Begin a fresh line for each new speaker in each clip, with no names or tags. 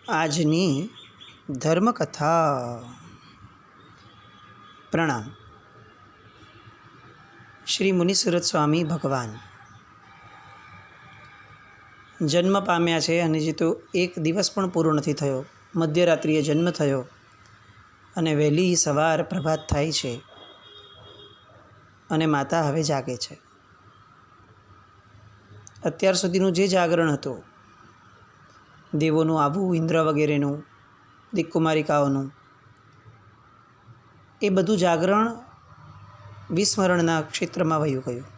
આજની ધર્મકથા. પ્રણામ. શ્રી મુનિસુરત સ્વામી ભગવાન જન્મ પામ્યા છે અને હજી તો એક દિવસ પણ પૂરો નથી થયો. મધ્યરાત્રિએ જન્મ થયો અને વહેલી સવાર પ્રભાત થાય છે અને માતા હવે જાગે છે. અત્યાર સુધીનું જે જાગરણ હતું, દેવોનું આવવું, ઇન્દ્ર વગેરેનું, દિક્કુમારિકાઓનું, એ બધું જાગરણ વિસ્મરણના ક્ષેત્રમાં વયું ગયું.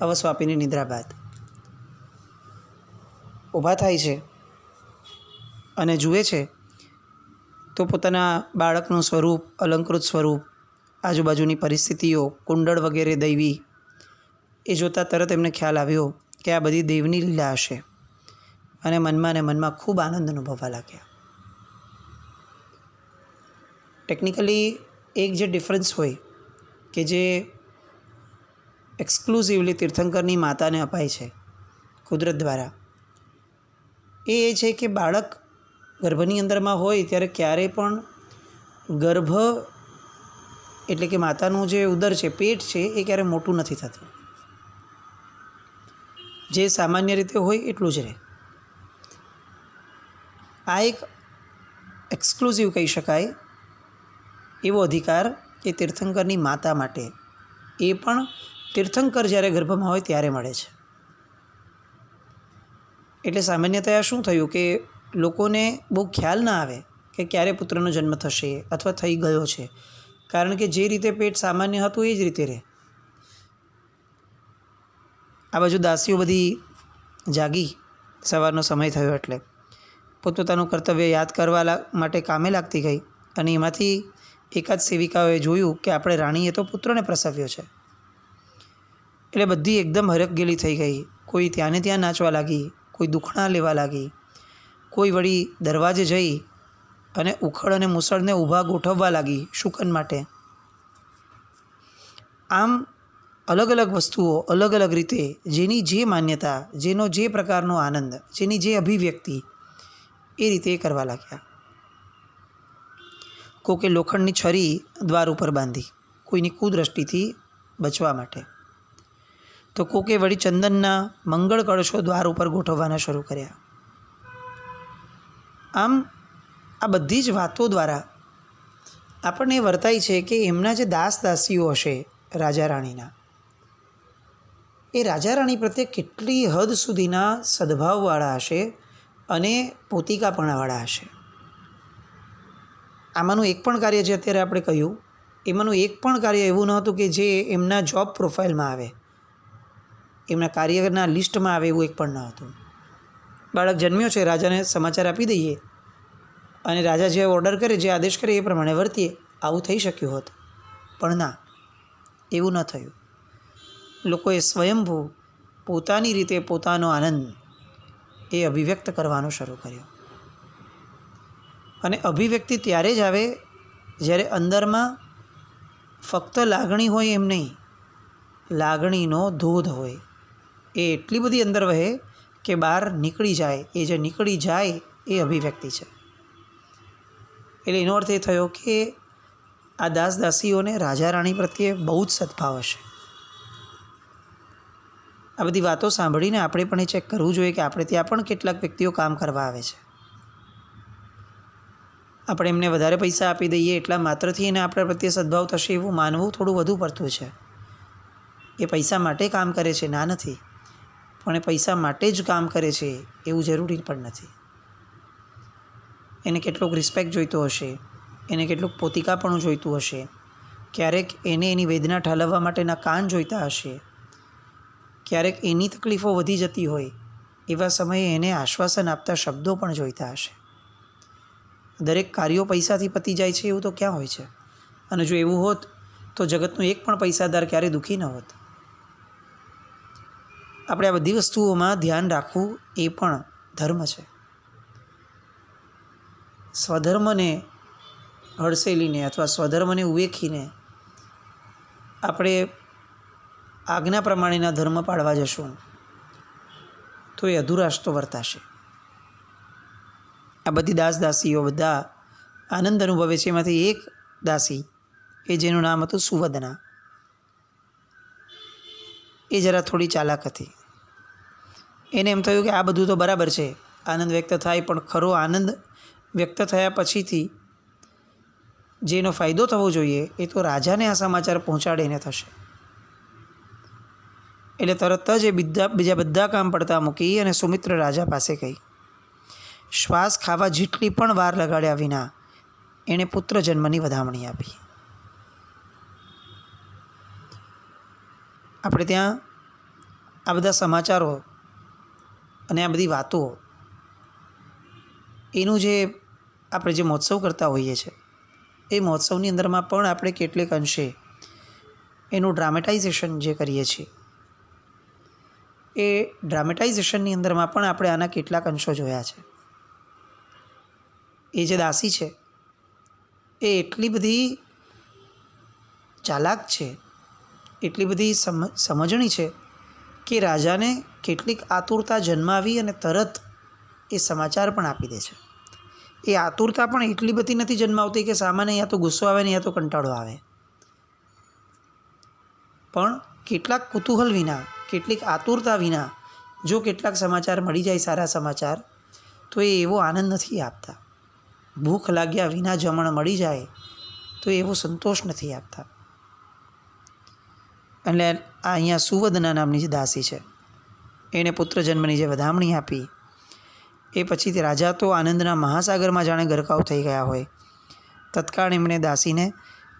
અવસ્વાપીની નિદ્રા બાદ ઊભા થાય છે અને જુએ છે તો પોતાના બાળકનું સ્વરૂપ, અલંકૃત સ્વરૂપ, આજુબાજુની પરિસ્થિતિઓ, કુંડળ વગેરે દૈવી, એ જોતાં તરત એમને ખ્યાલ આવ્યો કે આ બધી દેવની લીલા હશે અને મનમાં ખૂબ આનંદ અનુભવવા લાગ્યા. ટેકનિકલી એક જે ડિફરન્સ હોય કે જે એક્સક્લુઝિવલી તીર્થંકરની માતાને અપાય છે કુદરત દ્વારા, એ છે કે બાળક ગર્ભની અંદરમાં હોય ત્યારે ક્યારેય પણ ગર્ભ એટલે કે માતાનું જે ઉદર છે, પેટ છે, એ ક્યારેય મોટું નથી થતું. જે સામાન્ય રીતે હોય એટલું જ રહે. આ એક એક્સક્લુઝિવ કહી શકાય એવો અધિકાર એ તીર્થંકરની માતા માટે, એ પણ તીર્થંકર જ્યારે ગર્ભમાં હોય ત્યારે મળે છે. એટલે સામાન્યતયા શું થયું કે લોકોને બહુ ખ્યાલ ના આવે કે ક્યારે પુત્રનો જન્મ થશે અથવા થઈ ગયો છે, કારણ કે જે રીતે પેટ સામાન્ય હતું એ જ રીતે રહે. આ બાજુ દાસીઓ બધી જાગી, સવારનો સમય થયો એટલે પોતપોતાનું કર્તવ્ય યાદ કરવા માટે કામે લાગતી ગઈ અને એમાંથી એકાદ સેવિકાઓએ જોયું કે આપણે રાણીએ તો પુત્રને પ્રસવ્યો છે. એટલે બધી એકદમ હરખગેલી થઈ ગઈ. કોઈ ત્યાંને ત્યાં નાચવા લાગી, કોઈ દુખણા લેવા લાગી, કોઈ વળી દરવાજે જઈ અને ઉખડ અને મુસળને ઊભા ગોઠવવા લાગી શુકન માટે. આમ અલગ અલગ વસ્તુઓ અલગ અલગ રીતે, જેની જે માન્યતા, જેનો જે પ્રકારનો આનંદ, જેની જે અભિવ્યક્તિ, એ રીતે કરવા લાગ્યા. કોકે લોખંડની છરી દ્વાર ઉપર બાંધી કોઈની કુદૃષ્ટિથી બચવા માટે, તો કોકે વળી ચંદનના મંગળ કળશો દ્વાર ઉપર ગોઠવવાના શરૂ કર્યા. આમ આ બધી જ વાતો દ્વારા આપણને વર્તાય છે કે એમના જે દાસ દાસીઓ હશે રાજા રાણીના, એ રાજા રાણી પ્રત્યે કેટલી હદ સુધીના સદ્ભાવવાળા હશે અને પોતિકાપણાવાળા હશે. આમાંનું એક પણ કાર્ય જે અત્યારે આપણે કહ્યું, એમાંનું એક પણ કાર્ય એવું ન હતું કે જે એમના જોબ પ્રોફાઇલમાં આવે, એમના કાર્યના લિસ્ટમાં આવે એવું એક પણ ન હતું. બાળક જન્મ્યો છે, રાજાને સમાચાર આપી દઈએ અને રાજા જે ઓર્ડર કરે, જે આદેશ કરે એ પ્રમાણે વર્તીએ, આવું થઈ શક્યું હોત. પણ ના, એવું ન થયું. લોકોએ સ્વયંભૂ પોતાની રીતે પોતાનો આનંદ એ અભિવ્યક્ત કરવાનું શરૂ કર્યું. અને અભિવ્યક્તિ ત્યારે જ આવે જ્યારે અંદરમાં ફક્ત લાગણી હોય એમ નહીં, લાગણીનો ધોધ હોય. એ એટલી બધી અંદર વહે કે બહાર નીકળી જાય. એ જે નીકળી જાય એ અભિવ્યક્તિ છે. એટલે એનો અર્થ એ થયો કે આ દાસ દાસીઓને રાજા રાણી પ્રત્યે બહુ જ સદ્ભાવ હશે. આ બધી વાતો સાંભળીને આપણે પણ એ ચેક કરવું જોઈએ કે આપણે ત્યાં પણ કેટલાક વ્યક્તિઓ કામ કરવા આવે છે. આપણે એમને વધારે પૈસા આપી દઈએ એટલા માત્રથી એને આપણા પ્રત્યે સદ્ભાવ થશે એવું માનવું થોડું વધુ પડતું છે. એ પૈસા માટે કામ કરે છે, ના નથી, પણ એ પૈસા માટે જ કામ કરે છે એવું જરૂરી પણ નથી. એને કેટલોક રિસ્પેક્ટ જોઈતો હશે, એને કેટલુંક પોતિકાપણું જોઈતું હશે, ક્યારેક એને એની વેદના ઠાલવવા માટેના કાન જોઈતા હશે, ક્યારેક એની તકલીફો વધી જતી હોય એવા સમયે એને આશ્વાસન આપતા શબ્દો પણ જોઈતા હશે. દરેક કાર્યો પૈસાથી પતી જાય છે એવું તો ક્યાં હોય છે? અને જો એવું હોત તો જગતનો એક પણ પૈસાદાર ક્યારેય દુઃખી ન હોત. આપણે આ બધી વસ્તુઓમાં ધ્યાન રાખવું એ પણ ધર્મ છે. સ્વધર્મને હડસેલીને અથવા સ્વધર્મને ઉવેખીને આપણે આજ્ઞા પ્રમાણેના ધર્મ પાળવા જશું તો એ અધુરાશ તો વર્તાશે. આ બધી દાસીઓ બધા આનંદ અનુભવે છે. એમાંથી એક દાસી કે જેનું નામ હતું સુવદના, એ જરા થોડી ચાલાક હતી. એને એમ થયું કે આ બધું તો બરાબર છે, આનંદ વ્યક્ત થાય, પણ ખરો આનંદ વ્યક્ત થયા પછીથી જેનો ફાયદો થવો જોઈએ એ તો રાજાને આ સમાચાર પહોંચાડીને થશે. એટલે તરત જ એ બીજા બધા કામ પડતા મૂકી અને સુમિત્ર રાજા પાસે ગઈ. શ્વાસ ખાવા જેટલી પણ વાર લગાડ્યા વિના એણે પુત્ર જન્મની વધામણી આપી. આપણે ત્યાં આ બધા સમાચારો અને આ બધી વાતો એનું જે આપણે જે મહોત્સવ કરતા હોઈએ છીએ એ મહોત્સવની અંદરમાં પણ આપણે કેટલેક અંશે એનું ડ્રામેટાઇઝેશન જે કરીએ છીએ એ ડ્રામેટાઇઝેશનની અંદરમાં પણ આપણે આના કેટલાક અંશો જોયા છે. એ જે દાસી છે એ એટલી બધી ચાલાક છે, એટલી બધી સમજણી છે કે રાજાને કેટલીક આતુરતા જન્માવી અને તરત એ સમાચાર પણ આપી દે છે. એ આતુરતા પણ એટલી બધી નથી જન્માવતી કે સામાન્ય યા તો ગુસ્સો આવે ને યા તો કંટાળો આવે, પણ કેટલાક કુતૂહલ વિના, કેટલીક આતુરતા વિના જો કેટલાક સમાચાર મળી જાય, સારા સમાચાર, તો એ એવો આનંદ નથી આપતા. ભૂખ લાગ્યા વિના જમણ મળી જાય તો એવો સંતોષ નથી આપતા. એટલે આ અહીંયા સુવદના નામની જે દાસી છે એણે પુત્ર જન્મની જે વધામણી આપી એ પછીથી રાજા તો આનંદના મહાસાગરમાં જાણે ગરકાવ થઈ ગયા હોય. તત્કાળ એમણે દાસીને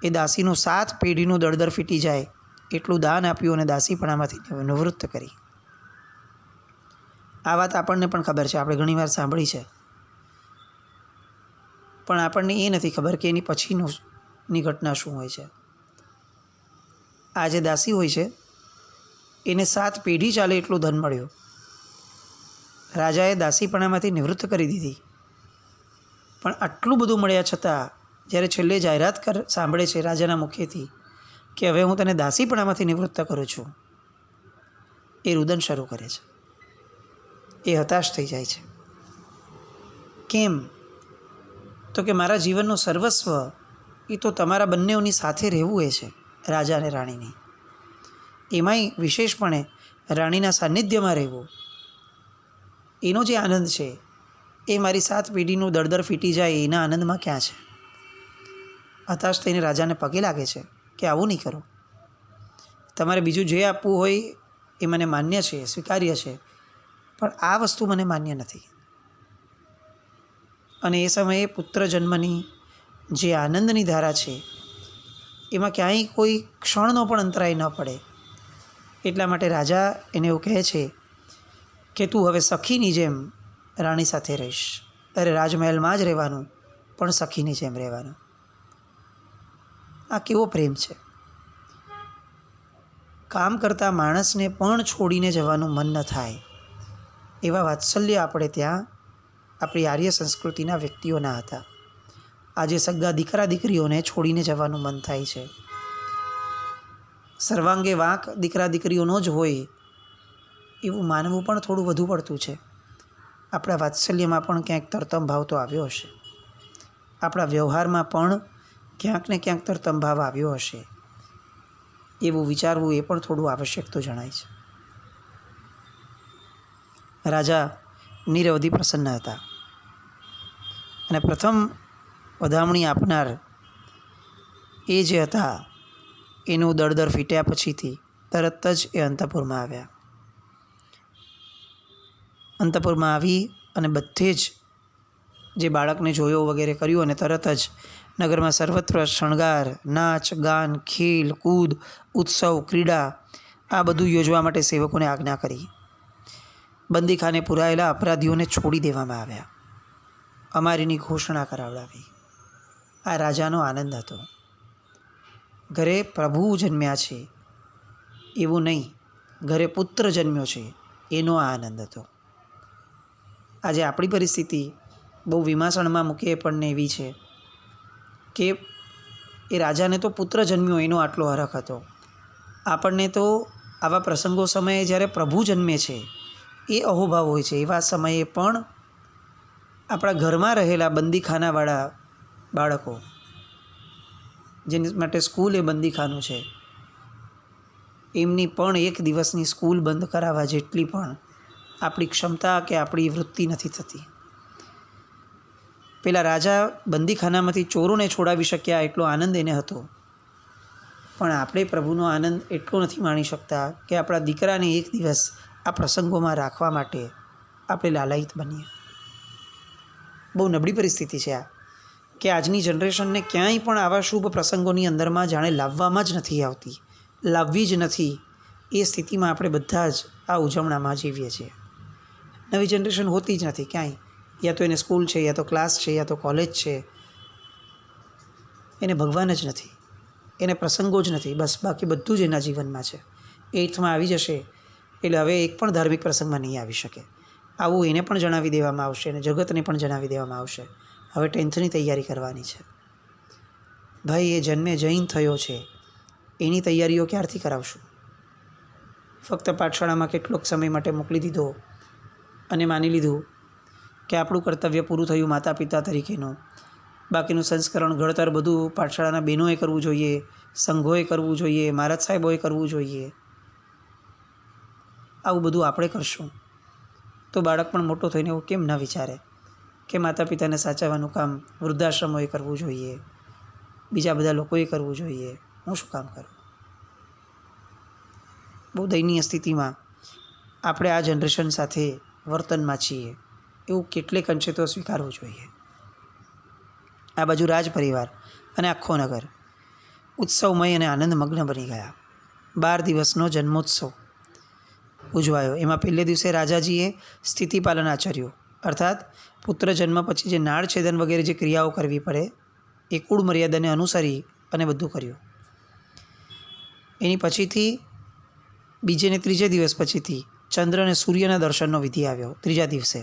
એ દાસીનું 7 પેઢીનું દળદર ફીટી જાય એટલું દાન આપ્યું અને દાસીપણામાંથી નિવૃત્ત કરી. આ વાત આપણને પણ ખબર છે, આપણે ઘણીવાર સાંભળી છે, પણ આપણને એ નથી ખબર કે એની પછીની ઘટના શું હોય છે. આ જે દાસી હોય છે એને 7 પેઢી ચાલે એટલું ધન મળ્યું. રાજાએ દાસીપણામાંથી નિવૃત્ત કરી દીધી, પણ આટલું બધું મળ્યા છતાં જ્યારે છેલ્લે જાહેરાત સાંભળે છે રાજાના મુખેથી કે હવે હું તને દાસીપણામાંથી નિવૃત્ત કરું છું, એ રુદન શરૂ કરે છે. એ હતાશ થઈ જાય છે. કેમ? તો કે મારા જીવનનું સર્વસ્વ એ તો તમારા બંનેઓની સાથે રહેવું એ છે, રાજા અને રાણીની. એમાંય વિશેષપણે રાણીના સાનિધ્યમાં રહેવું, એનો જે આનંદ છે એ મારી 7 પેઢીનું દળદર ફીટી જાય એના આનંદમાં ક્યાં છે? હતાશ થઈને રાજાને પગે લાગે છે કે આવું નહીં કરો. તમારે બીજું જે આપવું હોય એ મને માન્ય છે, સ્વીકાર્ય છે, પણ આ વસ્તુ મને માન્ય નથી. અને એ સમયે પુત્ર જન્મની જે આનંદની ધારા છે એમાં ક્યાંય કોઈ ક્ષણનો પણ અંતરાય ન પડે એટલા માટે રાજા એને એવું કહે છે કે તું હવે સખીની જેમ રાણી સાથે રહીશ, તારે રાજમહેલમાં જ રહેવાનું, પણ સખીની જેમ રહેવાનું. આ કેવો પ્રેમ છે! કામ કરતા માણસને પણ છોડીને જવાનું મન ન થાય એવા વાત્સલ્ય આપણે ત્યાં આપણી આર્ય સંસ્કૃતિના વ્યક્તિઓના હતા. આજે સગા દીકરા દીકરીઓને છોડીને જવાનું મન થાય છે. સર્વાંગે વાંક દીકરા દીકરીઓનો જ હોય એવું માનવું પણ થોડું વધુ પડતું છે. આપણા વાત્સલ્યમાં પણ ક્યાંક તરતમ ભાવ તો આવ્યો હશે, આપણા વ્યવહારમાં પણ ક્યાંક ને ક્યાંક તરતમ ભાવ આવ્યો હશે, એવું વિચારવું એ પણ થોડું આવશ્યક તો જણાય છે. રાજા નિરવધિ પ્રસન્ન હતા અને પ્રથમ વધામણી આપનાર એ જે હતા એનું દળદર ફીટ્યા પછીથી તરત જ એ અંતઃપુરમાં આવ્યા. અંતઃપુરમાં આવી અને બધે જ જે બાળકને જોયો વગેરે કર્યું અને તરત જ નગરમાં સર્વત્ર શણગાર, નાચ, ગાન, ખેલ, કૂદ, ઉત્સવ, ક્રીડા આ બધું યોજવા માટે સેવકોને આજ્ઞા કરી. બંદીખાને પુરાયેલા અપરાધીઓને છોડી દેવામાં આવ્યા. અમારીની ઘોષણા કરાવડાવી. આ રાજાનો આનંદ હતો. ઘરે પ્રભુ જન્મ્યા છે એવું નહીં, ઘરે પુત્ર જન્મ્યો છે એનો આ આનંદ હતો. આજે આપણી પરિસ્થિતિ બહુ વિમાસણમાં મૂકે પણ એવી છે કે એ રાજાને તો પુત્ર જન્મ્યો એનો આટલો હરખ હતો. આપણને તો આવા પ્રસંગો સમયે જ્યારે પ્રભુ જન્મે છે એ અહોભાવ હોય છે. એવા સમયે પણ આપણા ઘરમાં રહેલા બંદીખાનાવાળા બાળકો, જેની માટે સ્કૂલ એ બંદીખાનું છે, એમની પણ એક દિવસની સ્કૂલ બંધ કરાવવા જેટલી પણ આપણી ક્ષમતા કે આપણી વૃત્તિ નથી થતી. પેલા રાજા બંદીખાનામાંથી ચોરોને છોડાવી શક્યા એટલો આનંદ એને હતો, પણ આપણે પ્રભુનો આનંદ એટલો નથી માણી શકતા કે આપણા દીકરાને એક દિવસ આ પ્રસંગોમાં રાખવા માટે આપણે લાલાયિત બનીએ. બહુ નબળી પરિસ્થિતિ છે આ, કે આજની જનરેશનને ક્યાંય પણ આવા શુભ પ્રસંગોની અંદરમાં જાણે લાવવામાં જ નથી આવતી, લાવવી જ નથી. એ સ્થિતિમાં આપણે બધા જ આ ઉજવણામાં જીવીએ છીએ. નવી જનરેશન હોતી જ નથી ક્યાંય. યા તો એને સ્કૂલ છે, યા તો ક્લાસ છે, યા તો કોલેજ છે, એને ભગવાન જ નથી, એને પ્રસંગો જ નથી. બસ બાકી બધું જ એના જીવનમાં છે. 8થમાં આવી જશે એટલે હવે એક પણ ધાર્મિક પ્રસંગમાં નહીં આવી શકે. આવું એને પણ જણાવી દેવામાં આવશે અને જગતને પણ જણાવી દેવામાં આવશે. હવે 10થની તૈયારી કરવાની છે. ભાઈ એ જન્મે જૈન થયો છે, એની તૈયારીઓ ક્યારથી કરાવશું? ફક્ત પાઠશાળામાં કેટલોક સમય માટે મોકલી દીધો અને માની લીધું કે આપણું કર્તવ્ય પૂરું થયું માતા પિતા તરીકેનું. બાકીનું સંસ્કરણ ઘડતર બધું પાઠશાળાના બહેનોએ કરવું જોઈએ, સંઘોએ કરવું જોઈએ, મહારાજ સાહેબોએ કરવું જોઈએ. આવું બધું આપણે કરશું તો બાળક પણ મોટો થઈને એવું કેમ ના વિચારે કે માતા પિતાને સાચવવાનું કામ વૃદ્ધાશ્રમોએ કરવું જોઈએ, બીજા બધા લોકોએ કરવું જોઈએ, હું શું કામ કરું? બહુ દયનીય સ્થિતિમાં આપણે આ જનરેશન સાથે વર્તનમાં છીએ, એવું કેટલેક અંશે તો સ્વીકારવું જોઈએ. આ બાજુ રાજ પરિવાર અને આખો નગર ઉત્સવમય અને આનંદમગ્ન બની ગયા. 12 દિવસનો જન્મોત્સવ ઉજવાયો. એમાં પહેલે દિવસે રાજાજીએ સ્થિતિપાલન આચર્યું, અર્થાત પુત્ર જન્મ પછી જે નાળ છેદન વગેરે જે ક્રિયાઓ કરવી પડે એ કુળ મર્યાદાને અનુસરી અને બધું કર્યું. એની પછીથી બીજે ને ત્રીજે દિવસ પછીથી ચંદ્ર અને સૂર્યના દર્શનનો વિધિ આવ્યો ત્રીજા દિવસે.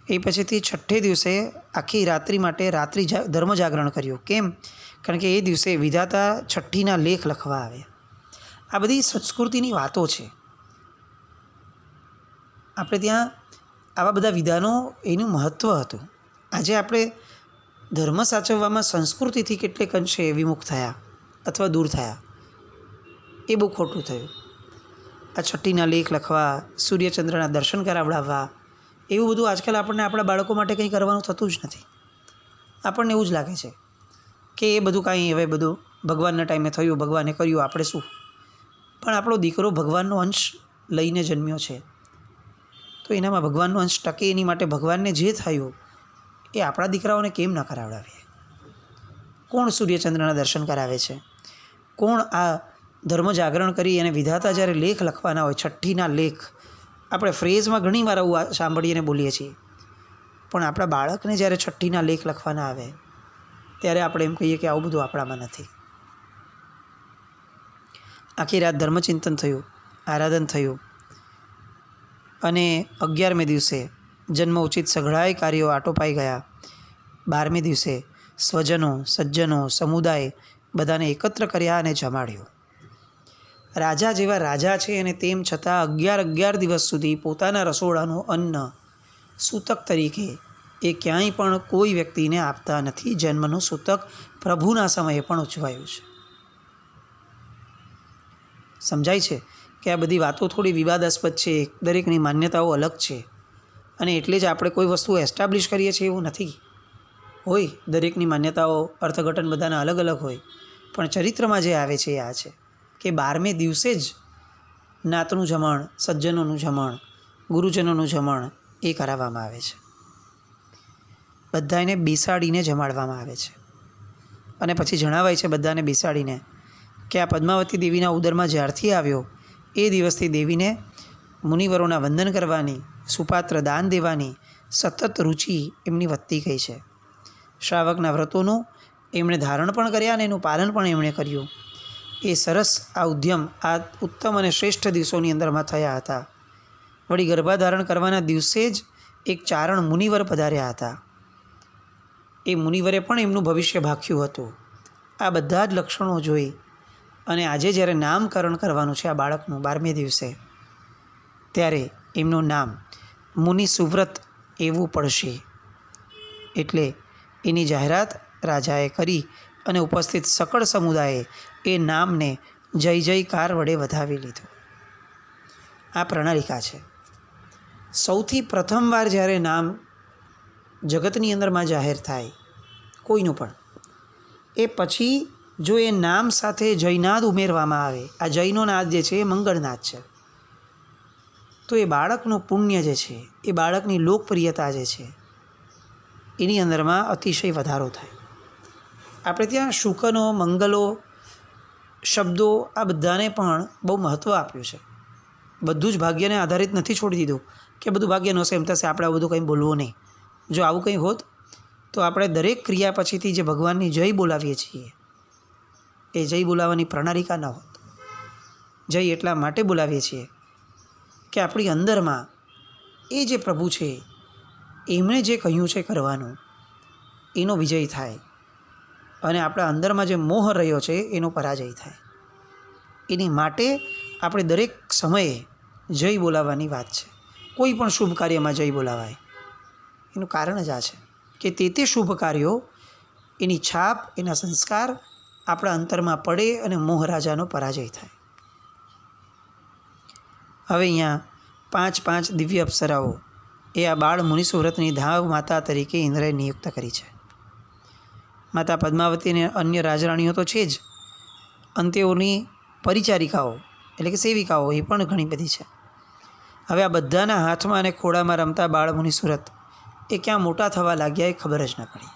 એ પછીથી છઠ્ઠે દિવસે આખી રાત્રિ માટે ધર્મ જાગરણ કર્યું. કેમ? કારણ કે એ દિવસે વિધાતા છઠ્ઠીના લેખ લખવા આવે. આ બધી સંસ્કૃતિની વાતો છે. આપણે ત્યાં આવા બધા વિધાનો એનું મહત્ત્વ હતું. આજે આપણે ધર્મ સાચવવામાં સંસ્કૃતિથી કેટલેક અંશે વિમુખ થયા અથવા દૂર થયા, એ બહુ ખોટું થયું. આ છઠ્ઠીના લેખ લખવા, સૂર્યચંદ્રના દર્શન કરાવડાવવા, એવું બધું આજકાલ આપણને આપણા બાળકો માટે કંઈ કરવાનું થતું જ નથી. આપણને એવું જ લાગે છે કે એ બધું કાંઈ હવે બધું ભગવાનના ટાઈમે થયું, ભગવાને કર્યું, આપણે શું? પણ આપણો દીકરો ભગવાનનો અંશ લઈને જન્મ્યો છે, તો એનામાં ભગવાનનો અંશ ટકે એની માટે ભગવાનને જે થયું એ આપણા દીકરાઓને કેમ ન કરાવડાવીએ? કોણ સૂર્યચંદ્રના દર્શન કરાવે છે? કોણ આ ધર્મ જાગરણ કરી અને વિધાતા જ્યારે લેખ લખવાના હોય, છઠ્ઠીના લેખ, આપણે ફ્રેઝમાં ઘણી વાર આવું સાંભળીએ અને બોલીએ છીએ, પણ આપણા બાળકને જ્યારે છઠ્ઠીના લેખ લખવાના આવે ત્યારે આપણે એમ કહીએ કે આવું બધું આપણામાં નથી. આખી રાત ધર્મચિંતન થયું, આરાધન થયું અને 11મે દિવસે જન્મ ઉચિત સઘળાય કાર્યો આટોપાઈ ગયા. 12મે દિવસે સ્વજનો, સજ્જનો, સમુદાય બધાને એકત્ર કર્યા અને જમાડ્યું. રાજા જેવા રાજા છે અને તેમ છતાં 11 દિવસ સુધી પોતાના રસોડાનું અન્ન સૂતક તરીકે એ ક્યાંય પણ કોઈ વ્યક્તિને આપતા નથી. જન્મનું સૂતક પ્રભુના સમયે પણ ઉજવાયું છે. સમજાય છે કે આ બધી વાતો થોડી વિવાદાસ્પદ છે, દરેકની માન્યતાઓ અલગ છે અને એટલે જ આપણે કોઈ વસ્તુ એસ્ટાબ્લિશ કરીએ છીએ એવું નથી. હોય દરેકની માન્યતાઓ, અર્થઘટન બધાના અલગ અલગ હોય, પણ ચરિત્રમાં જે આવે છે એ આ છે કે 12મે દિવસે જ નાતનું જમણ, સજ્જનોનું જમણ, ગુરુજનોનું જમણ એ કરાવવામાં આવે છે. બધાને બેસાડીને જમાડવામાં આવે છે અને પછી જણાવાય છે બધાને બેસાડીને કે આ પદ્માવતી દેવીના ઉદરમાં જ્યારથી આવ્યો એ દિવસથી દેવીને મુનિવરોના વંદન કરવાની, સુપાત્ર દાન દેવાની સતત રુચિ એમની વધતી ગઈ છે. શ્રાવકના વ્રતોનું એમણે ધારણ પણ કર્યા અને એનું પાલન પણ એમણે કર્યું. એ સરસ આ ઉદ્યમ આ ઉત્તમ અને શ્રેષ્ઠ દિવસોની અંદરમાં થયા હતા. વળી ગર્ભાધારણ કરવાના દિવસે જ એક ચારણ મુનિવર પધાર્યા હતા. એ મુનિવરે પણ એમનું ભવિષ્ય ભાખ્યું હતું. આ બધા જ લક્ષણો જોઈ અને આજે જ્યારે નામકરણ કરવાનું છે આ બાળકનું 12મે દિવસે, ત્યારે એમનું નામ મુનિ સુવ્રત એવું પડશે. એટલે એની જાહેરાત રાજાએ કરી અને ઉપસ્થિત સકળ સમુદાયે એ નામને જય જયકાર વડે વધાવી લીધું. આ પ્રણાલિકા છે. સૌથી પ્રથમવાર જ્યારે નામ જગતની અંદરમાં જાહેર થાય કોઈનું પણ, એ પછી જો એ નામ સાથે જયનાદ ઉમેરવામાં આવે, આ જયનો નાદ જે છે એ મંગળનાદ છે, તો એ બાળકનું પુણ્ય જે છે, એ બાળકની લોકપ્રિયતા જે છે, એની અંદરમાં અતિશય વધારો થાય. આપણે ત્યાં શુકનો, મંગલો શબ્દો આ બધાને પણ બહુ મહત્ત્વ આપ્યું છે. બધું જ ભાગ્યને આધારિત નથી છોડી દીધું કે બધું ભાગ્યનો છે એમ થશે, આપણે આવું બધું કંઈ બોલવું નહીં. જો આવું કંઈ હોત તો આપણે દરેક ક્રિયા પછીથી જે ભગવાનની જય બોલાવીએ છીએ એ જય બોલાવવાની પ્રણાલિકા ન હોત. જય એટલા માટે બોલાવીએ છીએ કે આપણી અંદરમાં એ જે પ્રભુ છે એમણે જે કહ્યું છે કરવાનું એનો વિજય થાય અને આપણા અંદરમાં જે મોહ રહ્યો છે એનો પરાજય થાય. એની માટે આપણે દરેક સમયે જય બોલાવવાની વાત છે. કોઈ પણ શુભ કાર્યમાં જય બોલાવાય. એનું કારણ જ આ છે કે તે શુભ કાર્યો, એની છાપ, એના સંસ્કાર આપણા અંતરમાં પડે અને મોહ રાજાનો પરાજય થાય. હવે અહીંયા 5 દિવ્ય અપ્સરાઓ એ આ બાળ મુનિસુવ્રતની ધાવ માતા તરીકે ઇન્દ્રએ નિયુક્ત કરી છે. માતા પદ્માવતી અને અન્ય રાજરાણીઓ તો છે જ, અને તેઓની પરિચારિકાઓ એટલે કે સેવિકાઓ એ પણ ઘણી બધી છે. હવે આ બધાના હાથમાં અને ખોળામાં રમતા બાળ મુનિસુરત એ ક્યાં મોટા થવા લાગ્યા એ ખબર જ ન પડી.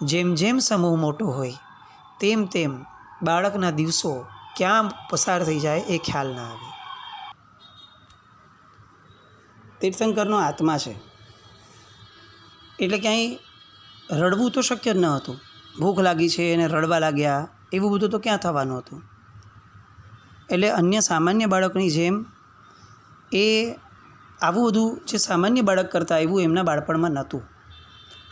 જેમ જેમ સમૂહ મોટો હોય તેમ તેમ બાળકના દિવસો ક્યાં પસાર થઈ જાય એ ખ્યાલ ના આવે. તીર્થંકરનો આત્મા છે એટલે ક્યાંય રડવું તો શક્ય જ ન હતું. ભૂખ લાગી છે અને રડવા લાગ્યા એવું બધું તો ક્યાં થવાનું હતું. એટલે અન્ય સામાન્ય બાળકની જેમ એ આવું બધું જે સામાન્ય બાળક કરતા એવું એમના બાળપણમાં નહોતું.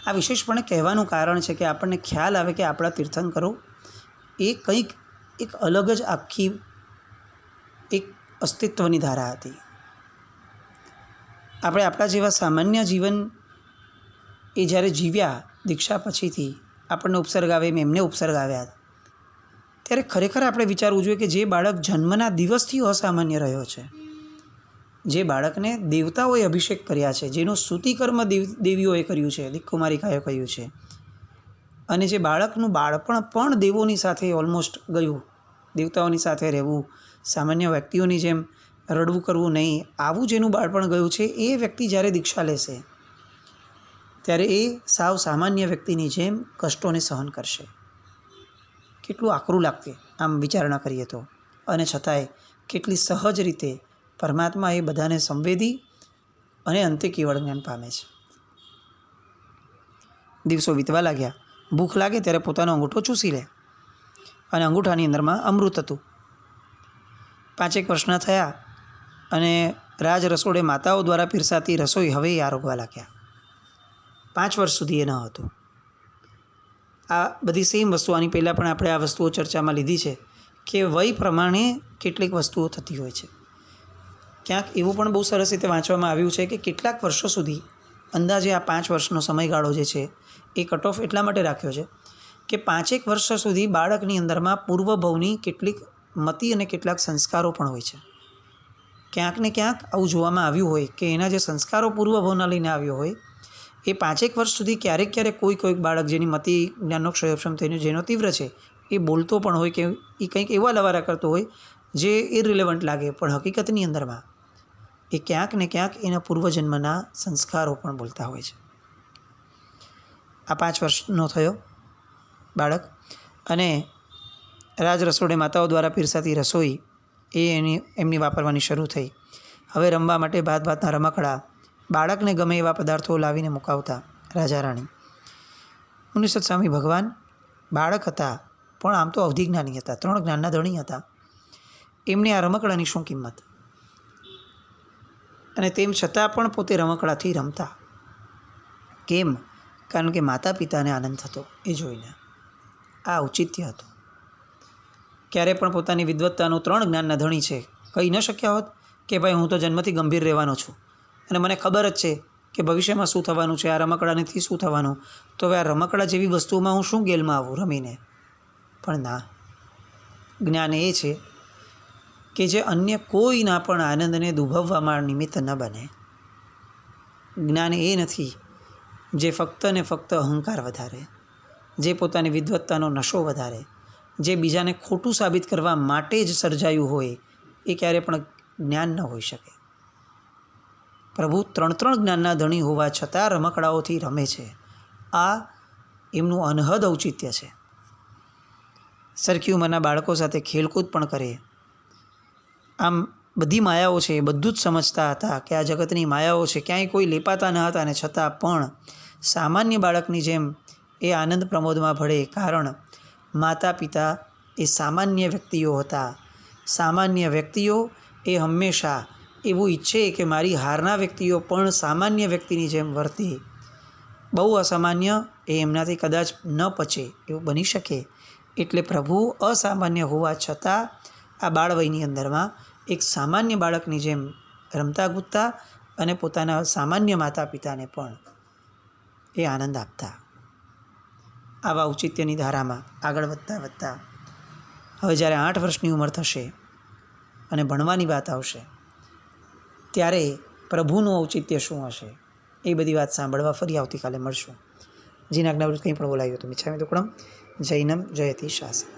આ વિશેષપણે કહેવાનું કારણ છે કે આપણને ખ્યાલ આવે કે આપણા તીર્થંકરો એ કંઈક એક અલગ જ આખી એક અસ્તિત્વની ધારા હતી. આપણે આપણા જેવા સામાન્ય જીવન એ જ્યારે જીવ્યા દીક્ષા પછીથી, આપણને ઉપસર્ગ આવે એમ એમને ઉપસર્ગ આવ્યા, ત્યારે ખરેખર આપણે વિચારવું જોઈએ કે જે બાળક જન્મના દિવસથી અસામાન્ય રહ્યો છે, જે બાળકને દેવતાઓએ અભિષેક કર્યા છે, જેનું સ્તુતિકર્મ દેવીઓએ કર્યું છે, દિક્કુમારિકાએ કર્યું છે, અને જે બાળકનું બાળપણ પણ દેવોની સાથે ઓલમોસ્ટ ગયું, દેવતાઓની સાથે રહેવું, સામાન્ય વ્યક્તિઓની જેમ રડવું કરવું નહીં, આવું જેનું બાળપણ ગયું છે, એ વ્યક્તિ જ્યારે દીક્ષા લેશે ત્યારે એ સાવ સામાન્ય વ્યક્તિની જેમ કષ્ટોને સહન કરશે. કેટલું આકરું લાગશે આમ વિચારણા કરીએ તો, અને છતાંય કેટલી સહજ રીતે પરમાત્મા એ બધાને સંવેદી અને અંતે કેવળ જ્ઞાન પામે છે. દિવસો વીતવા લાગ્યા. ભૂખ લાગે ત્યારે પોતાનો અંગૂઠો ચૂસી લે અને અંગૂઠાની અંદરમાં અમૃત હતું. 5 વર્ષના થયા અને રાજ રસોડે માતાઓ દ્વારા પીરસાતી રસોઈ હવે એ આરોગવા લાગ્યા. 5 વર્ષ સુધી એ ન હતું. આ બધી સેમ વસ્તુ, આની પહેલાં પણ આપણે આ વસ્તુઓ ચર્ચામાં લીધી છે કે વય પ્રમાણે કેટલીક વસ્તુઓ થતી હોય છે. ક્યાંક એવું પણ બહુ સરસ રીતે વાંચવામાં આવ્યું છે કે કેટલાક વર્ષો સુધી, અંદાજે આ 5 વર્ષનો સમયગાળો જે છે એ કટ ઓફ એટલા માટે રાખ્યો છે કે 5 વર્ષ સુધી બાળકની અંદરમાં પૂર્વભવની કેટલીક મતિ અને કેટલાક સંસ્કારો પણ હોય છે. ક્યાંક ને ક્યાંક આવું જોવામાં આવ્યું હોય કે એના જે સંસ્કારો પૂર્વભવના લઈને આવ્યો હોય એ 5 વર્ષ સુધી ક્યારેક કોઈક બાળક જેની મતિ જ્ઞાનનો ક્ષયક્ષમ થઈને જેનો તીવ્ર છે એ બોલતો પણ હોય કે એ કંઈક એવા લવારા કરતો હોય જે ઇરરિલેવન્ટ લાગે, પણ હકીકતની અંદરમાં એ ક્યાંક ને ક્યાંક એના પૂર્વજન્મના સંસ્કારો પણ બોલતા હોય છે. આ 5 વર્ષનો થયો બાળક, અને રાજ રસોડે માતાઓ દ્વારા પીરસાતી રસોઈ એ એમની વાપરવાની શરૂ થઈ. હવે રમવા માટે ભાતના રમકડા, બાળકને ગમે એવા પદાર્થો લાવીને મુકાવતા રાજા રાણી. મુનિસત સ્વામી ભગવાન બાળક હતા પણ આમ તો અવધિજ્ઞાની હતા, 3 જ્ઞાનના ધણી હતા. એમને આ રમકડાની શું કિંમત, અને તેમ છતાં પણ પોતે રમકડાથી રમતા. કેમ? કારણ કે માતા પિતાને આનંદ થતો એ જોઈને. આ ઔચિત્ય હતું. ક્યારે પણ પોતાની વિદ્વત્તાનું 3 જ્ઞાનના ધણી છે કહી ન શક્યા હોત કે ભાઈ હું તો જન્મથી ગંભીર રહેવાનો છું અને મને ખબર જ છે કે ભવિષ્યમાં શું થવાનું છે, આ રમકડાનેથી શું થવાનું, તો હવે આ રમકડા જેવી વસ્તુઓમાં હું શું ગેલમાં આવું રમીને. પણ ના, જ્ઞાન એ છે કે જે અન્ય કોઈના પણ આનંદને દુભવવામાં નિમિત્ત ન બને. જ્ઞાન એ નથી જે ફક્ત ને ફક્ત અહંકાર વધારે, જે પોતાની વિદ્વત્તાનો નશો વધારે, જે બીજાને ખોટું સાબિત કરવા માટે જ સર્જાયું હોય, એ ક્યારે પણ જ્ઞાન ન હોઈ શકે. પ્રભુ 3 જ્ઞાનના ધણી હોવા છતાં રમકડાઓથી રમે છે. આ એમનું અનહદ ઔચિત્ય છે. સરખી ઉંમરના બાળકો સાથે ખેલકૂદ પણ કરે. આમ બધી માયાઓ છે એ બધું જ સમજતા હતા કે આ જગતની માયાઓ છે, ક્યાંય કોઈ લેપાતા ન હતા, અને છતાં પણ સામાન્ય બાળકની જેમ એ આનંદ પ્રમોદમાં ભળે. કારણ માતા પિતા એ સામાન્ય વ્યક્તિઓ હતા. સામાન્ય વ્યક્તિઓ એ હંમેશા એવું ઈચ્છે કે મારી હારના વ્યક્તિઓ પણ સામાન્ય વ્યક્તિની જેમ વર્તે. બહુ અસામાન્ય એ એમનાથી કદાચ ન પચે, એવું બની શકે. એટલે પ્રભુ અસામાન્ય હોવા છતાં આ બાળવયની અંદરમાં એક સામાન્ય બાળકની જેમ રમતા કૂદતા અને પોતાના સામાન્ય માતા પિતાને પણ એ આનંદ આપતા. આવા ઔચિત્યની ધારામાં આગળ વધતા વધતા હવે જ્યારે 8 વર્ષની ઉંમર થશે અને ભણવાની વાત આવશે, ત્યારે પ્રભુનું ઔચિત્ય શું હશે, એ બધી વાત સાંભળવા ફરી આવતીકાલે મળશું. જીના જ્ઞાવૃત કંઈ પણ બોલાયું તો મિચ્છામિ દુક્કડમ. જૈનમ જયતિ શાસનમ.